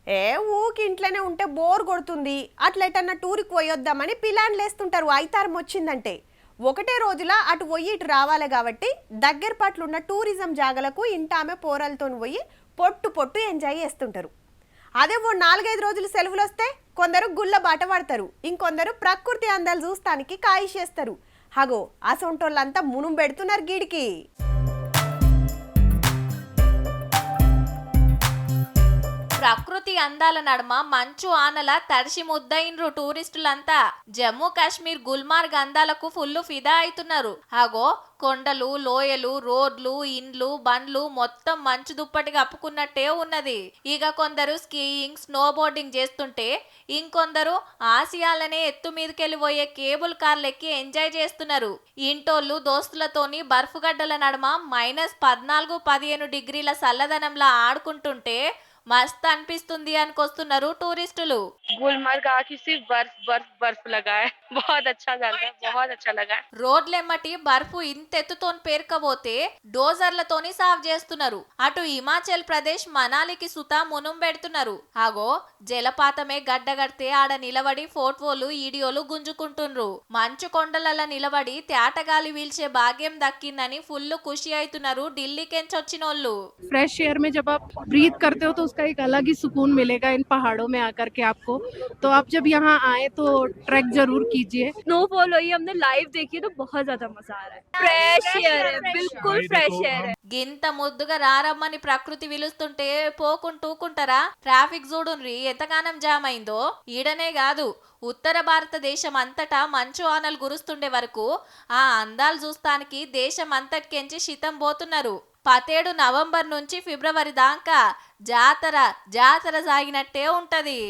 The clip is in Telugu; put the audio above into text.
ఏ ఊకి ఇంట్లోనే ఉంటే బోర్ కొడుతుంది, అట్లా ఎటన్నా టూర్కి పోయొద్దామని ప్లాన్లు వేస్తుంటారు. ఐతారం వచ్చిందంటే ఒకటే రోజుల అటు పోయి ఇటు రావాలి కాబట్టి దగ్గర పట్లున్న టూరిజం జాగలకు ఇంటామె పోరలతో పోయి పొట్టు పొట్టు ఎంజాయ్ చేస్తుంటారు. అదే ఓ 4-5 రోజులు సెలవులు వస్తే కొందరు గుళ్ళ బాట పడతారు, ఇంకొందరు ప్రకృతి అందాలు చూస్తానికి కాయిష్ చేస్తారు. హగో అసొంటోళ్ళంతా మునుం పెడుతున్నారు గీడికి. ప్రకృతి అందాల నడుమ మంచు ఆనల తడిసి ముద్దయిన్రు టూరిస్టులంతా. జమ్మూ కాశ్మీర్ గుల్మార్గ్ అందాలకు ఫుల్లు ఫిదా అవుతున్నారు. అగో కొండలు, లోయలు, రోడ్లు, ఇండ్లు, బండ్లు మొత్తం మంచు దుప్పటి కప్పుకున్నట్టే ఉన్నది. ఇక కొందరు స్కీయింగ్, స్నో బోర్డింగ్ చేస్తుంటే ఇంకొందరు ఆసియాలనే ఎత్తు మీదకెళ్ళి పోయే కేబుల్ కార్లు ఎక్కి ఎంజాయ్ చేస్తున్నారు. ఇంటోళ్ళు దోస్తులతోని బర్ఫ్ గడ్డల నడుమ -14-15 డిగ్రీల చల్లదనంలా ఆడుకుంటుంటే మస్త్ అనిపిస్తుంది అనుకొస్తున్నారు టూరిస్టులు. गुलमर्ग आके सिर्फ बर्फ बर्फ बर्फ लगा है। बहुत अच्छा जगह, बहुत अच्छा लगा। రోడ్లెమ్మటి బర్ఫు ఇంతెత్తుతోని పేర్కబోతే డోజర్లతోని సాఫ్ చేస్తున్నారు. అటు హిమాచల్ ప్రదేశ్ మనాలికి సుతా మునుం పెడుతున్నారు. ఆగో జలపాతమే గడ్డగడితే ఆడ నిలబడి ఫోటోలు వీడియోలు గుంజుకుంటుండ్రు. మంచు కొండలలో నిలబడి తేటగాలి వీల్చే భాగ్యం దక్కిందని ఫుల్ ఖుషి అవుతున్నారు ఢిల్లీకెంచొచ్చినోళ్ళు. फ्रेश एयर में जब आप ब्रीथ करते हो तो उसका एक अलग ही सुकून मिलेगा इन पहाड़ों में आकर के आपको। तो आप जब यहाँ आए तो ट्रैक जरूर कीजिए। स्नोफॉल हुई हमने लाइव देखी तो बहुत ज्यादा मजा आ रहा है। फ्रेश एयर है, बिल्कुल फ्रेश एयर है। గింత ముద్దుగా రారమ్మని ప్రకృతి విలుస్తుంటే పోకుంటూకుంటారా? ట్రాఫిక్ చూడుండ్రి ఎంతగానం జామ్ అయిందో. ఈడనే కాదు ఉత్తర భారతదేశం అంతటా మంచు ఆనలు గురుస్తుండే వరకు ఆ అందాలు చూస్తానికి దేశం అంతటికెంచి శితం పోతున్నారు. 17 నవంబర్ నుంచి ఫిబ్రవరి దాకా జాతర జాతర సాగినట్టే ఉంటది.